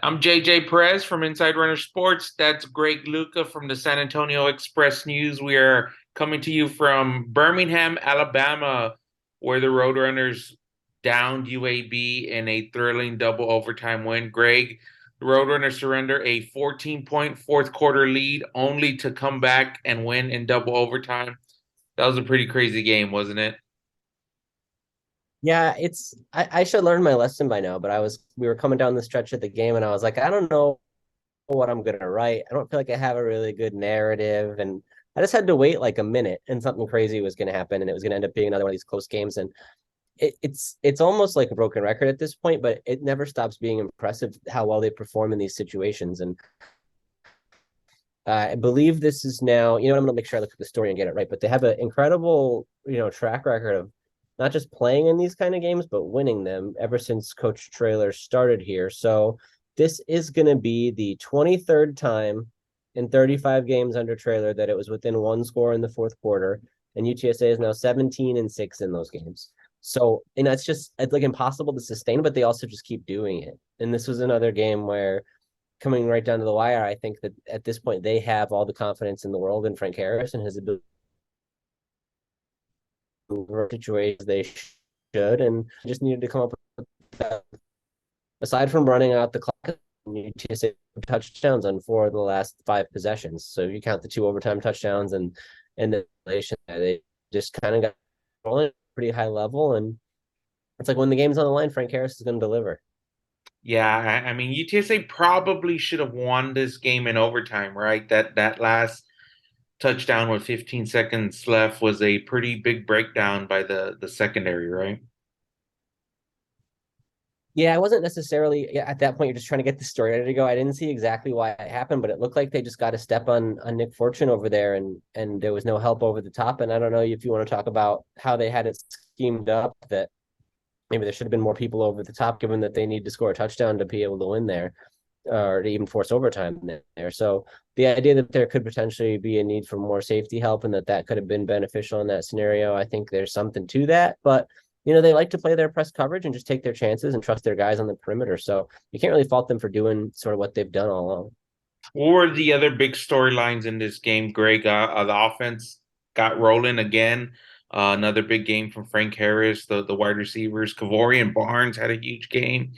I'm JJ Perez from Inside Runner Sports. That's Greg Luca from the San Antonio Express News. We are coming to you from Birmingham, Alabama, where the Roadrunners downed UAB in a thrilling double overtime win. Greg, the Roadrunners surrender a 14-point fourth quarter lead only to come back and win in double overtime. That was a pretty crazy game, wasn't it? Yeah, I should learn my lesson by now, but we were coming down the stretch of the game and I was like, I don't know what I'm gonna write. I don't feel like I have a really good narrative. And I just had to wait like a minute and something crazy was gonna happen and it was gonna end up being another one of these close games. And it's almost like a broken record at this point, but it never stops being impressive how well they perform in these situations. And I believe this is now, I'm going to make sure I look at the story and get it right, but they have an incredible, track record of not just playing in these kind of games, but winning them ever since Coach Traylor started here. So this is going to be the 23rd time in 35 games under Traylor that it was within one score in the fourth quarter. And UTSA is now 17-6 in those games. So, and it's like impossible to sustain, but they also just keep doing it. And this was another game where coming right down to the wire, I think that at this point they have all the confidence in the world in Frank Harris and his ability to situations they should, and just needed to come up with that. Aside from running out the clock, you just touchdowns on four of the last five possessions. So if you count the two overtime touchdowns and the relation, they just kind of got rolling pretty high level, and it's like when the game's on the line, Frank Harris is going to deliver. Yeah, I mean UTSA probably should have won this game in overtime, right? That last touchdown with 15 seconds left was a pretty big breakdown by the secondary, right? Yeah, I wasn't necessarily at that point. You're just trying to get the story ready to go. I didn't see exactly why it happened, but it looked like they just got a step on Nick Fortune over there, and there was no help over the top. And I don't know if you want to talk about how they had it schemed up that maybe there should have been more people over the top, given that they need to score a touchdown to be able to win there, or to even force overtime there. So the idea that there could potentially be a need for more safety help and that could have been beneficial in that scenario, I think there's something to that. But they like to play their press coverage and just take their chances and trust their guys on the perimeter. So you can't really fault them for doing sort of what they've done all along. What were the other big storylines in this game, Greg? The offense got rolling again. Another big game from Frank Harris, the wide receivers. Kavorian Barnes had a huge game.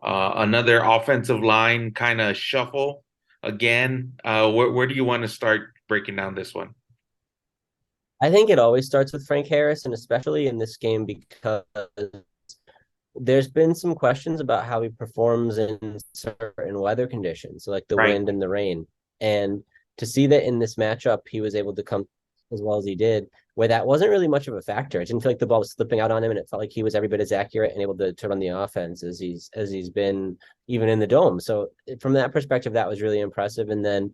Another offensive line kind of shuffle again. Where do you want to start breaking down this one? I think it always starts with Frank Harris, and especially in this game because there's been some questions about how he performs in certain weather conditions, so like the Right. wind and the rain. And to see that in this matchup, he was able to come as well as he did, where that wasn't really much of a factor. It didn't feel like the ball was slipping out on him, and it felt like he was every bit as accurate and able to run the offense as he's been even in the dome. So from that perspective, that was really impressive. And then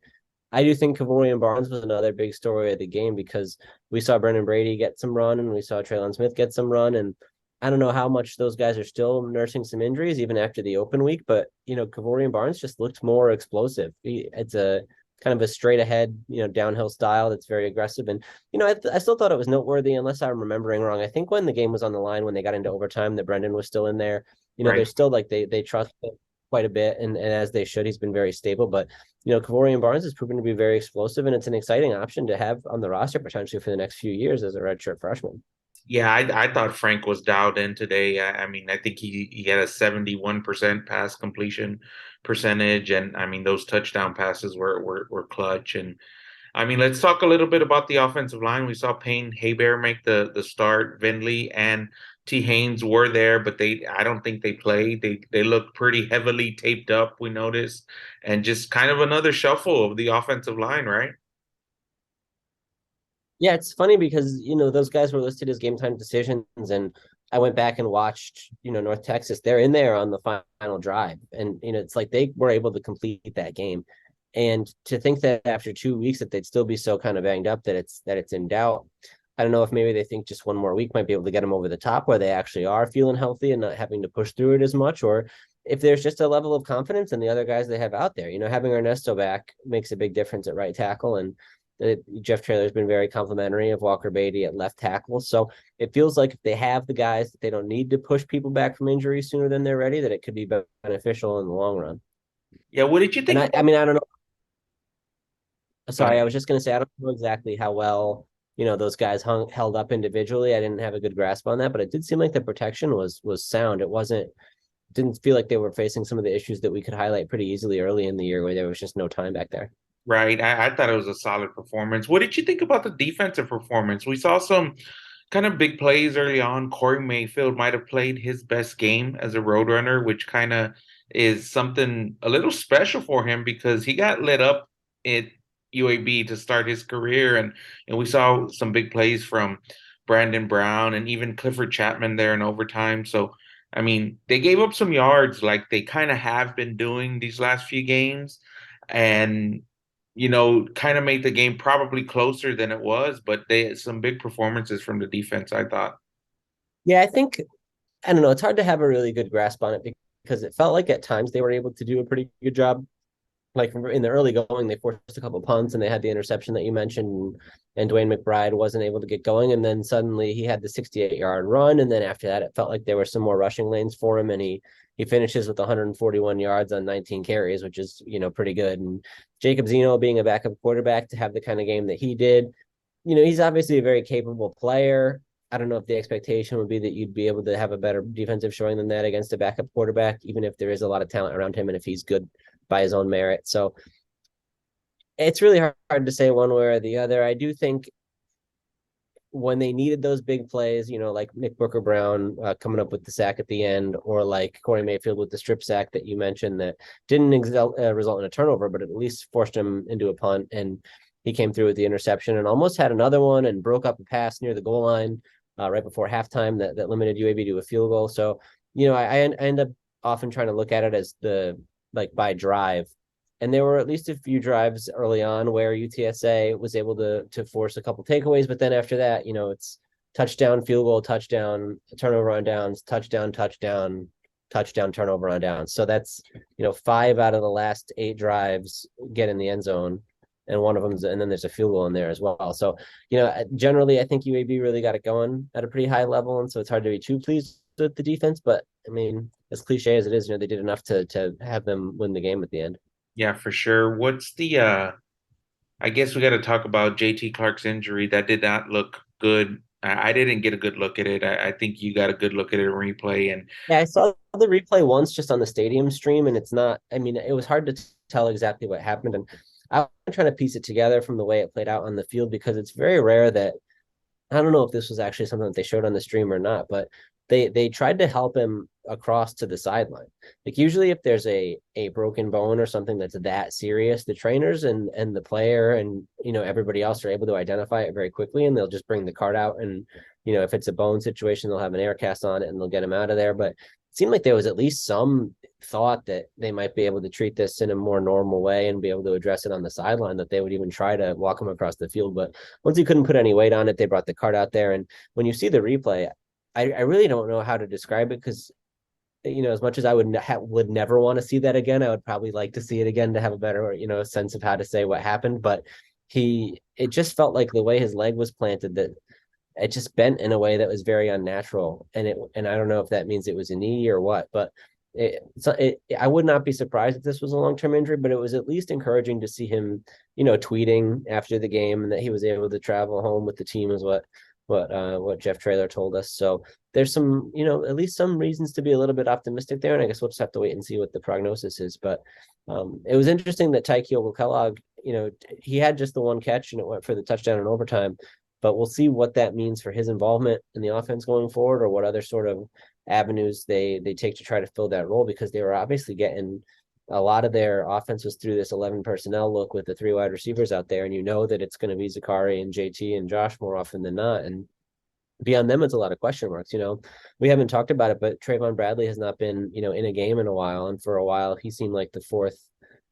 I do think Kavorian Barnes was another big story of the game because we saw Brendan Brady get some run and we saw Traylon Smith get some run. And I don't know how much those guys are still nursing some injuries even after the open week, but Kavorian Barnes just looked more explosive. It's a kind of a straight ahead, downhill style that's very aggressive. And I still thought it was noteworthy, unless I'm remembering wrong. I think when the game was on the line, when they got into overtime, that Brendan was still in there. They're Right. still like they trust him quite a bit, and as they should. He's been very stable, but Kavorian Barnes has proven to be very explosive, and it's an exciting option to have on the roster potentially for the next few years as a redshirt freshman. Yeah, I thought Frank was dialed in today. I mean, I think he had a 71% pass completion percentage, and I mean those touchdown passes were clutch. And I mean, let's talk a little bit about the offensive line. We saw Payne Haybear make the start. Vinley and T. Haynes were there, but I don't think they played. They looked pretty heavily taped up, we noticed, and just kind of another shuffle of the offensive line, right? Yeah, it's funny because those guys were listed as game time decisions, and I went back and watched North Texas. They're in there on the final drive, and it's like they were able to complete that game. And to think that after 2 weeks that they'd still be so kind of banged up that it's in doubt. I don't know if maybe they think just one more week might be able to get them over the top where they actually are feeling healthy and not having to push through it as much, or if there's just a level of confidence in the other guys they have out there. Having Ernesto back makes a big difference at right tackle, and Jeff Traylor's been very complimentary of Walker Beatty at left tackle. So it feels like if they have the guys that they don't need to push people back from injury sooner than they're ready, that it could be beneficial in the long run. Yeah, what did you And think I about? mean, I don't know. Go Sorry, I ahead. was just going to say, I don't know exactly how well, those guys held up individually. I didn't have a good grasp on that, but it did seem like the protection was sound. Didn't feel like they were facing some of the issues that we could highlight pretty easily early in the year where there was just no time back there. Right. I thought it was a solid performance. What did you think about the defensive performance? We saw some kind of big plays early on. Corey Mayfield might have played his best game as a Roadrunner, which kind of is something a little special for him because he got lit up at UAB to start his career, and we saw some big plays from Brandon Brown and even Clifford Chapman there in overtime. So I mean, they gave up some yards like they kind of have been doing these last few games. And kind of made the game probably closer than it was, but they had some big performances from the defense, I thought. Yeah, I don't know. It's hard to have a really good grasp on it because it felt like at times they were able to do a pretty good job. Like in the early going, they forced a couple punts and they had the interception that you mentioned, and Dwayne McBride wasn't able to get going. And then suddenly he had the 68-yard run. And then after that, it felt like there were some more rushing lanes for him. And he finishes with 141 yards on 19 carries, which is, pretty good. And Jacob Zeno being a backup quarterback to have the kind of game that he did, he's obviously a very capable player. I don't know if the expectation would be that you'd be able to have a better defensive showing than that against a backup quarterback, even if there is a lot of talent around him and if he's good by his own merit. So it's really hard to say one way or the other. I do think when they needed those big plays, like Nick Booker Brown coming up with the sack at the end, or like Corey Mayfield with the strip sack that you mentioned that didn't result in a turnover, but at least forced him into a punt. And he came through with the interception and almost had another one and broke up a pass near the goal line right before halftime that limited UAB to a field goal. So, I end up often trying to look at it as the like by drive, and there were at least a few drives early on where UTSA was able to force a couple takeaways, but then after that, it's touchdown, field goal, touchdown, turnover on downs, touchdown, touchdown, touchdown, turnover on downs. So that's 5 out of the last 8 drives get in the end zone, and one of them's and then there's a field goal in there as well. So generally, I think UAB really got it going at a pretty high level, and so it's hard to be too pleased with the defense. But I mean, as cliche as it is, they did enough to have them win the game at the end. Yeah, for sure. What's the I guess we got to talk about JT Clark's injury. That did not look good. I didn't get a good look at it. I think you got a good look at it in replay. And Yeah, I saw the replay once just on the stadium stream, and it's not, I mean, it was hard to tell exactly what happened. And I'm trying to piece it together from the way it played out on the field because it's very rare that I don't know if this was actually something that they showed on the stream or not, but they tried to help him across to the sideline. Like usually if there's a broken bone or something that's that serious, the trainers and the player and everybody else are able to identify it very quickly, and they'll just bring the cart out, and if it's a bone situation, they'll have an air cast on it and they'll get him out of there. But it seemed like there was at least some thought that they might be able to treat this in a more normal way and be able to address it on the sideline, that they would even try to walk him across the field. But once he couldn't put any weight on it, they brought the cart out there. And when you see the replay, I really don't know how to describe it because as much as I would never want to see that again, I would probably like to see it again to have a better sense of how to say what happened. But it just felt like the way his leg was planted, that it just bent in a way that was very unnatural. And I don't know if that means it was a knee or what, but I would not be surprised if this was a long-term injury, but it was at least encouraging to see him, tweeting after the game, and that he was able to travel home with the team is what Jeff Traylor told us. So there's some, at least some reasons to be a little bit optimistic there. And I guess we'll just have to wait and see what the prognosis is. But it was interesting that Tykeal Kellogg, he had just the one catch and it went for the touchdown in overtime. But we'll see what that means for his involvement in the offense going forward, or what other sort of avenues they take to try to fill that role, because they were obviously getting a lot of their offense was through this 11 personnel look with the 3 wide receivers out there. And that it's going to be Zakari and JT and Josh more often than not. And beyond them, it's a lot of question marks. We haven't talked about it, but Trayvon Bradley has not been, in a game in a while. And for a while, he seemed like the 4th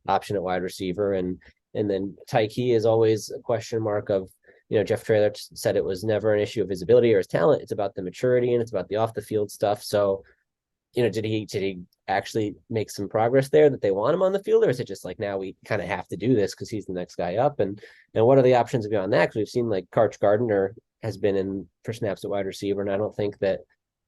option at wide receiver. And then Tyke is always a question mark of, Jeff Traylor said it was never an issue of his ability or his talent. It's about the maturity and it's about the off the field stuff. So, did he actually make some progress there that they want him on the field, or is it just like now we kind of have to do this because he's the next guy up? And what are the options beyond that? Because we've seen like Karch Gardner has been in for snaps at wide receiver, and I don't think that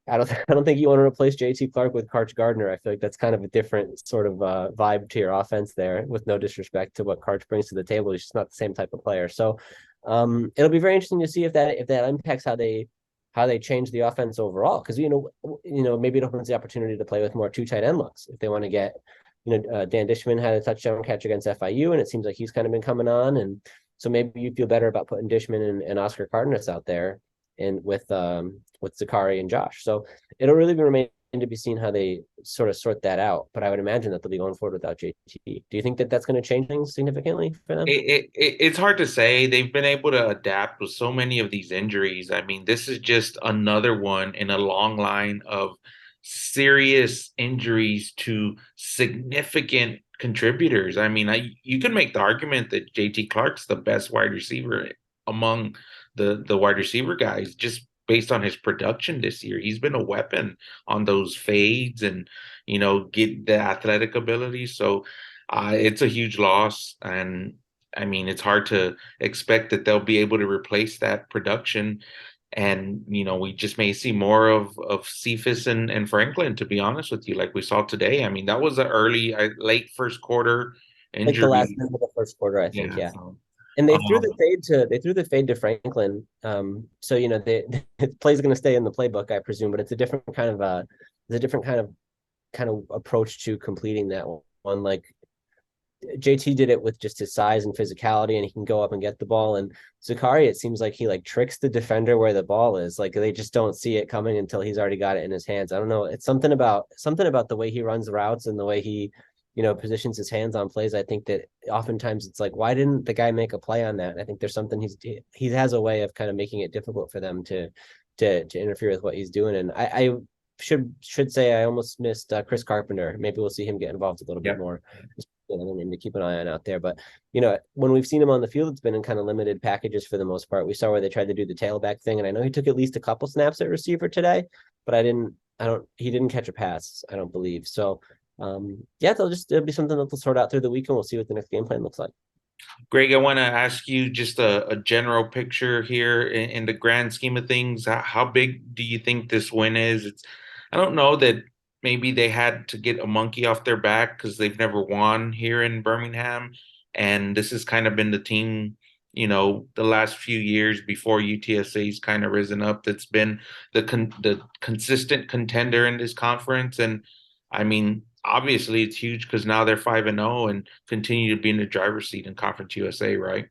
I don't think you want to replace JT Clark with Karch Gardner. I feel like that's kind of a different sort of vibe to your offense there, with no disrespect to what Karch brings to the table. He's just not the same type of player. So it'll be very interesting to see if that impacts how they change the offense overall. Because maybe it opens the opportunity to play with more two tight end looks if they want to get. Dan Dishman had a touchdown catch against FIU, and it seems like he's kind of been coming on, and so maybe you feel better about putting Dishman and Oscar Cardenas out there, and with Zakari and Josh. So it'll really remain to be seen how they sort of sort that out. But I would imagine that they'll be going forward without JT. Do you think that that's going to change things significantly for them? It's hard to say. They've been able to adapt with so many of these injuries. I mean, this is just another one in a long line of serious injuries to significant contributors. I mean, you can make the argument that JT Clark's the best wide receiver among the wide receiver guys just based on his production this year. He's been a weapon on those fades and get the athletic ability. So it's a huge loss, and I mean, it's hard to expect that they'll be able to replace that production. And, we just may see more of Cephas and Franklin, to be honest with you, like we saw today. I mean, that was an late first quarter Like the last injury. minute of the first quarter, I think, Yeah. yeah. So, And um, they threw the fade to Franklin. So the play's going to stay in the playbook, I presume, but it's a different kind of approach to completing that one. Like JT did it with just his size and physicality, and he can go up and get the ball. And Zakari, it seems like he like tricks the defender where the ball is. Like they just don't see it coming until he's already got it in his hands. I don't know. It's something about the way he runs routes and the way he, positions his hands on plays. I think that oftentimes it's like, why didn't the guy make a play on that? And I think there's something he has a way of kind of making it difficult for them to interfere with what he's doing. And I should say I almost missed Chris Carpenter. Maybe we'll see him get involved a little bit yeah. more. And to keep an eye on out there. But when we've seen him on the field, it's been in kind of limited packages for the most part. We saw where they tried to do the tailback thing, and I know he took at least a couple snaps at receiver today, but he didn't catch a pass, I don't believe. So yeah, it'll be something that they'll sort out through the week, and we'll see what the next game plan looks like. Greg, I want to ask you just a general picture here in the grand scheme of things. How big do you think this win is? I don't know that maybe they had to get a monkey off their back because they've never won here in Birmingham. And this has kind of been the team, the last few years before UTSA's kind of risen up. That's been the consistent contender in this conference. And I mean, obviously it's huge because now they're 5-0 and continue to be in the driver's seat in Conference USA, right?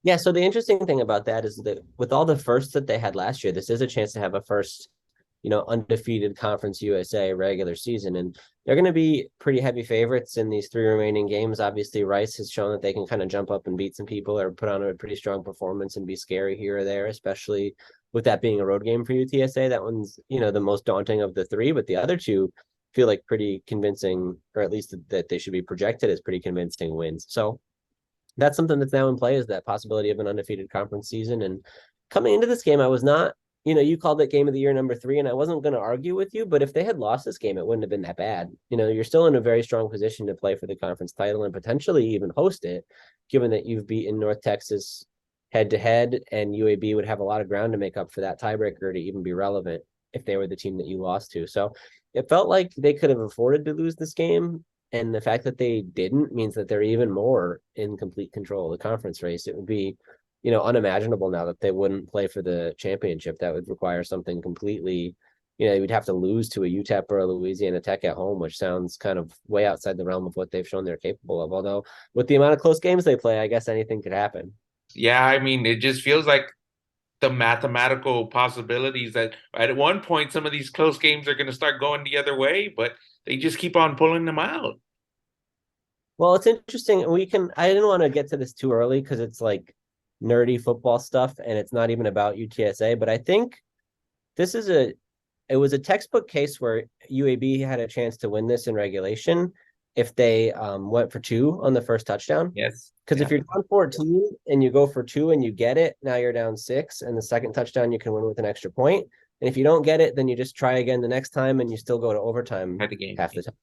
Yeah, so the interesting thing about that is that with all the firsts that they had last year, this is a chance to have a first, undefeated Conference USA regular season. And they're going to be pretty heavy favorites in these three remaining games. Obviously, Rice has shown that they can kind of jump up and beat some people or put on a pretty strong performance and be scary here or there, especially with that being a road game for UTSA. That one's, the most daunting of the three, but the other two feel like pretty convincing, or at least that they should be projected as pretty convincing wins. So that's something that's now in play, is that possibility of an undefeated conference season. And coming into this game, I was not, you called it game of the year number 3, and I wasn't going to argue with you, but if they had lost this game, it wouldn't have been that bad. You're still in a very strong position to play for the conference title and potentially even host it, given that you've beaten North Texas head to head, and UAB would have a lot of ground to make up for that tiebreaker to even be relevant if they were the team that you lost to. So it felt like they could have afforded to lose this game. And the fact that they didn't means that they're even more in complete control of the conference race. It would be, unimaginable now that they wouldn't play for the championship. That would require something completely, you would have to lose to a UTEP or a Louisiana Tech at home, which sounds kind of way outside the realm of what they've shown they're capable of. Although with the amount of close games they play, I guess anything could happen. Yeah, I mean, it just feels like the mathematical possibilities that at one point some of these close games are going to start going the other way, but they just keep on pulling them out. Well, it's interesting. I didn't want to get to this too early because it's like nerdy football stuff and it's not even about UTSA, but I think this is it was a textbook case where UAB had a chance to win this in regulation if they went for two on the first touchdown. Yes. Because Yeah. if you're down 14 and you go for two and you get it, now you're down 6, and the second touchdown you can win with an extra point. And if you don't get it, then you just try again the next time and you still go to overtime Had the game. half the time.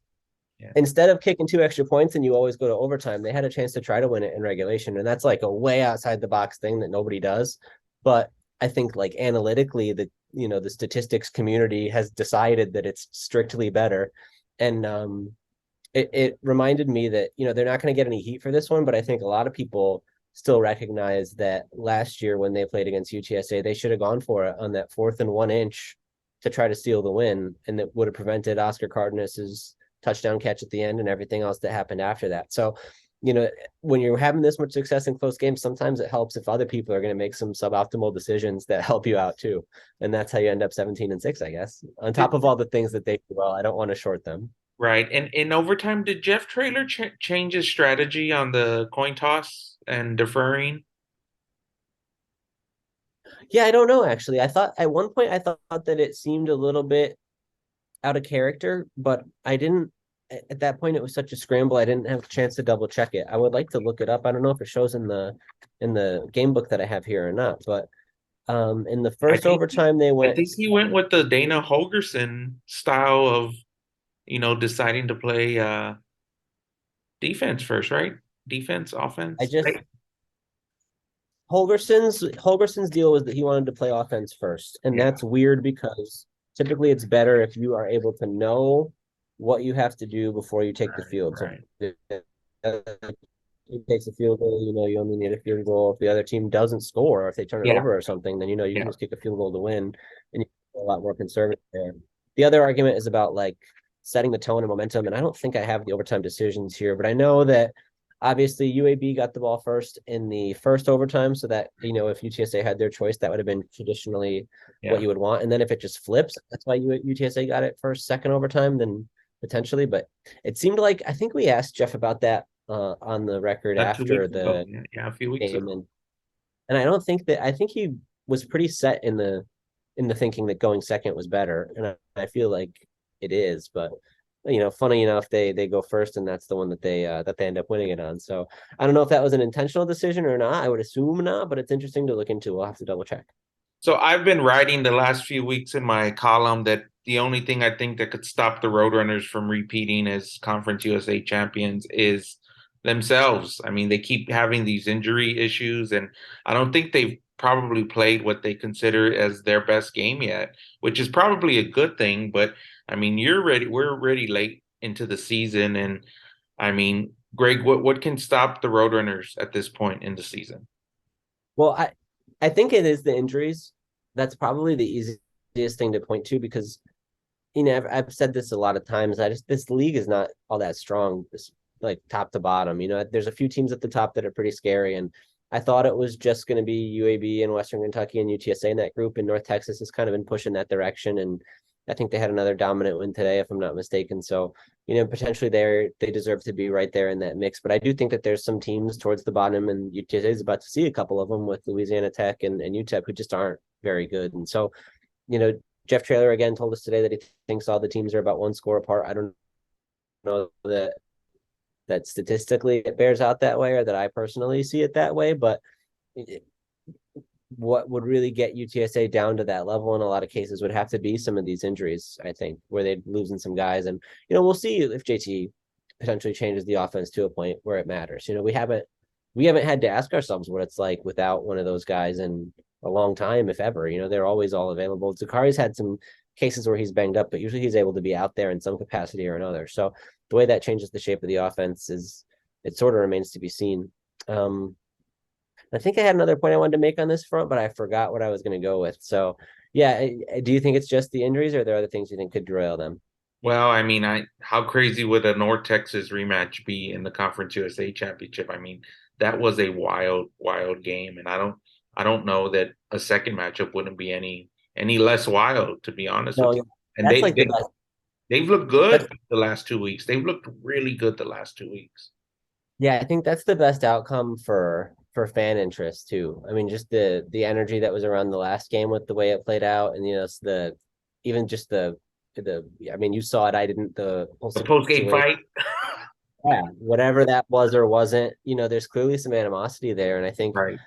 Yeah. Instead of kicking 2 extra points and you always go to overtime, they had a chance to try to win it in regulation. And that's like a way outside the box thing that nobody does. But I think like analytically, the statistics community has decided that it's strictly better. And it reminded me that, they're not going to get any heat for this one, but I think a lot of people still recognize that last year when they played against UTSA, they should have gone for it on that 4th and 1 inch to try to steal the win. And that would have prevented Oscar Cardenas's touchdown catch at the end and everything else that happened after that. So, when you're having this much success in close games, sometimes it helps if other people are going to make some suboptimal decisions that help you out too. And that's how you end up 17-6, I guess. On top of all the things that they do well, I don't want to short them. Right. And in overtime, did Jeff Traylor change his strategy on the coin toss and deferring? Yeah, I don't know actually. I thought at one point I thought that it seemed a little bit out of character, but I didn't at that point it was such a scramble I didn't have a chance to double check it. I would like to look it up. I don't know if it shows in the game book that I have here or not, but in the I first think overtime they I went. think he went with the Dana Holgerson style of, deciding to play defense first, right? Defense, I offense. just Right? Holgerson's deal was that he wanted to play offense first, and Yeah. that's weird because typically it's better if you are able to know what you have to do before you take the Right. field. So Right. if he takes a field goal, you only need a field goal. If the other team doesn't score, or if they turn it Yeah. over or something, then you can Yeah. just kick a field goal to win, and you're a lot more conservative there. The other argument is about like setting the tone and momentum, and I don't think I have the overtime decisions here, but I know that obviously UAB got the ball first in the first overtime, so that if UTSA had their choice, that would have been traditionally what Yeah. you would want. And then if it just flips, that's why UTSA got it first, second overtime, then potentially. But it seemed like I think we asked Jeff about that on the record Not two after weeks ago. the Yeah. Yeah. A few weeks game, ago. and I think he was pretty set in the thinking that going second was better, and I feel like it is. But funny enough, they go first, and that's the one that they end up winning it on. So I don't know if that was an intentional decision or not. I would assume not, but it's interesting to look into. We'll have to double check. So I've been writing the last few weeks in my column that the only thing I think that could stop the Roadrunners from repeating as Conference USA champions is themselves. I mean, they keep having these injury issues, and I don't think they've probably played what they consider as their best game yet, which is probably a good thing. But I mean, we're already late into the season, and I mean, Greg, what can stop the Roadrunners at this point in the season? Well, I think it is the injuries. That's probably the easiest thing to point to because I've said this a lot of times. This league is not all that strong, this like top to bottom. There's a few teams at the top that are pretty scary, and I thought it was just going to be UAB and Western Kentucky and UTSA in that group, and North Texas has kind of been pushing that direction, and I think they had another dominant win today, if I'm not mistaken. So potentially they deserve to be right there in that mix. But I do think that there's some teams towards the bottom, and UTSA is about to see a couple of them with Louisiana Tech and UTEP who just aren't very good, and so you know, Jeff Traylor again told us today that he thinks all the teams are about one score apart. I don't know that statistically it bears out that way or that I personally see it that way, but what would really get UTSA down to that level in a lot of cases would have to be some of these injuries, I think, where they're losing some guys. And, we'll see if JT potentially changes the offense to a point where it matters. We haven't had to ask ourselves what it's like without one of those guys in a long time, if ever. They're always all available. Zakari's had some cases where he's banged up, but usually he's able to be out there in some capacity or another. So the way that changes the shape of the offense is it sort of remains to be seen. I think I had another point I wanted to make on this front, but I forgot what I was going to go with. So, yeah, do you think it's just the injuries, or are there other things you think could derail them? Well, I mean, how crazy would a North Texas rematch be in the Conference USA Championship? I mean, that was a wild, wild game, and I don't know that a second matchup wouldn't be any less wild, to be honest with No, you. And that's like the best. they've looked That's good the last 2 weeks. They've looked really good the last 2 weeks. Yeah, I think that's the best outcome for fan interest too. I mean, just the energy that was around the last game with the way it played out, and the even just the I mean, you saw it. I didn't the whole The post game situation. fight, Yeah, whatever that was or wasn't, there's clearly some animosity there, and I think right?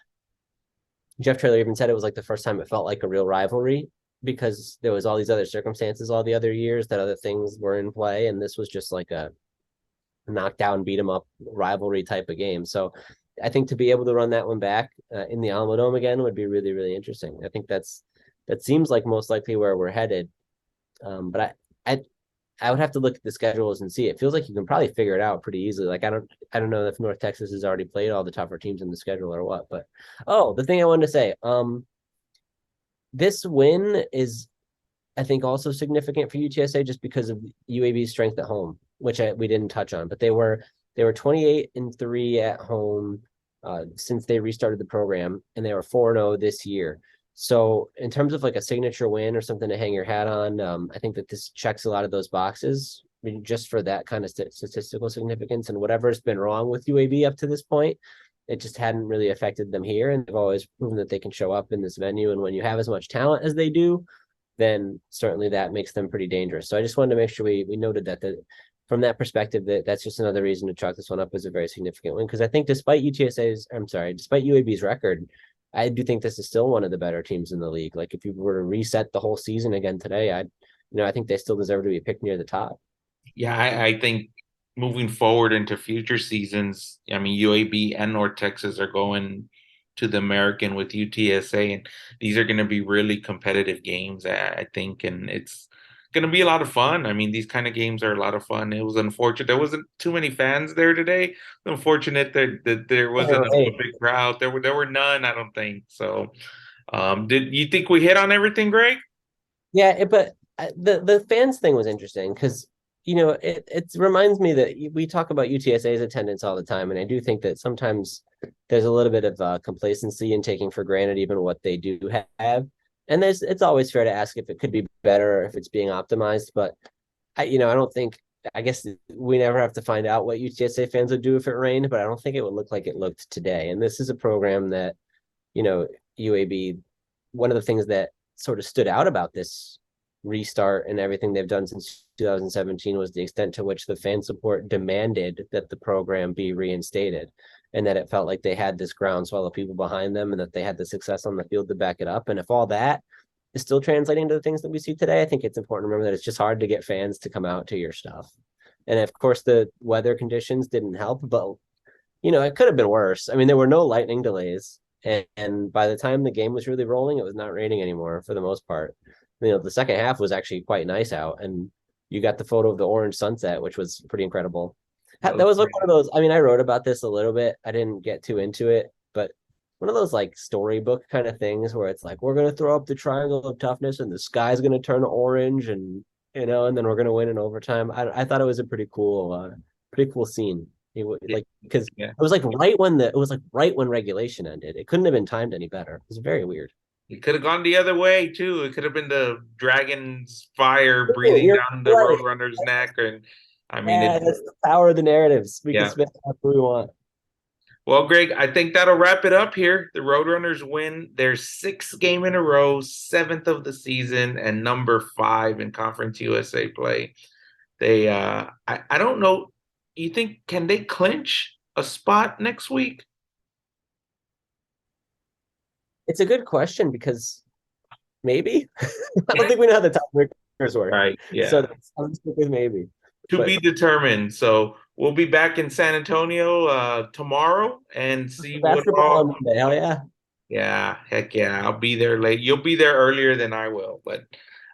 Jeff Traylor even said it was like the first time it felt like a real rivalry because there was all these other circumstances all the other years that other things were in play, and this was just like a knockdown, beat 'em up rivalry type of game. So I think to be able to run that one back in the Alamo Dome again would be really, really interesting. I think that's that seems like most likely where we're headed. But I I would have to look at the schedules and see. It feels like you can probably figure it out pretty easily. Like I don't know if North Texas has already played all the tougher teams in the schedule or what. But oh, the thing I wanted to say, this win is I think also significant for UTSA just because of UAB's strength at home, which we didn't touch on. But they were 28-3 at home since they restarted the program, and they were 4-0 this year. So in terms of like a signature win or something to hang your hat on, I think that this checks a lot of those boxes. I mean, just for that kind of statistical significance and whatever's been wrong with UAB up to this point, it just hadn't really affected them here. And they've always proven that they can show up in this venue. And when you have as much talent as they do, then certainly that makes them pretty dangerous. So I just wanted to make sure we noted that from that perspective, that's just another reason to chalk this one up as a very significant win. Because I think despite despite UAB's record, I do think this is still one of the better teams in the league. Like if you were to reset the whole season again today, I think they still deserve to be picked near the top. Yeah, I think moving forward into future seasons, I mean, UAB and North Texas are going to the American with UTSA, and these are going to be really competitive games, I think, and it's going to be a lot of fun. I mean, these kind of games are a lot of fun. It was unfortunate there wasn't too many fans there today. Unfortunate that there wasn't a Right. big crowd. There were none, I don't think. So, did you think we hit on everything, Greg? Yeah, but the fans thing was interesting because it reminds me that we talk about UTSA's attendance all the time, and I do think that sometimes there's a little bit of complacency in taking for granted even what they do have, and it's always fair to ask if it could be better, if it's being optimized. But I don't think. I guess we never have to find out what UTSA fans would do if it rained, but I don't think it would look like it looked today. And this is a program that you know, UAB, one of the things that sort of stood out about this restart and everything they've done since 2017 was the extent to which the fan support demanded that the program be reinstated and that it felt like they had this groundswell of people behind them and that they had the success on the field to back it up. And if all that is still translating to the things that we see today, I think it's important to remember that it's just hard to get fans to come out to your stuff. And of course, the weather conditions didn't help, but it could have been worse. I mean, there were no lightning delays. And by the time the game was really rolling, it was not raining anymore for the most part. The second half was actually quite nice out, and you got the photo of the orange sunset, which was pretty incredible. That That was was like one great. of those. I mean, I wrote about this a little bit. I didn't get too into it, but one of those like storybook kind of things where it's like we're gonna throw up the triangle of toughness, and the sky's gonna turn orange, and then we're gonna win in overtime. I thought it was a pretty cool scene. Like because Yeah. it was like right when regulation ended. It couldn't have been timed any better. It was very weird. It could have gone the other way too. It could have been the dragon's fire breathing You're down the right. Roadrunner's neck, and I mean Yeah, it. that's the power of the narratives. We can Yeah. spin it however we want. Well, Greg, I think that'll wrap it up here. The Roadrunners win their sixth game in a row, seventh of the season, and number 5 in Conference USA play. I don't know. You think can they clinch a spot next week? It's a good question because maybe I don't think we know how the tiebreakers work, Right. so Yeah. I'm gonna stick with maybe. To But be determined. So we'll be back in San Antonio tomorrow and see what basketball all. on Monday, hell yeah! Yeah, heck yeah. I'll be there late. You'll be there earlier than I will, but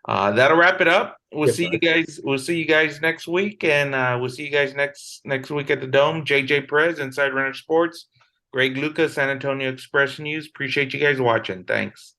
that'll wrap it up. We'll Good see you fun. guys. We'll see you guys next week, and we'll see you guys next week at the Dome. JJ Perez, Inside Runner Sports, Greg Lucas, San Antonio Express News. Appreciate you guys watching. Thanks.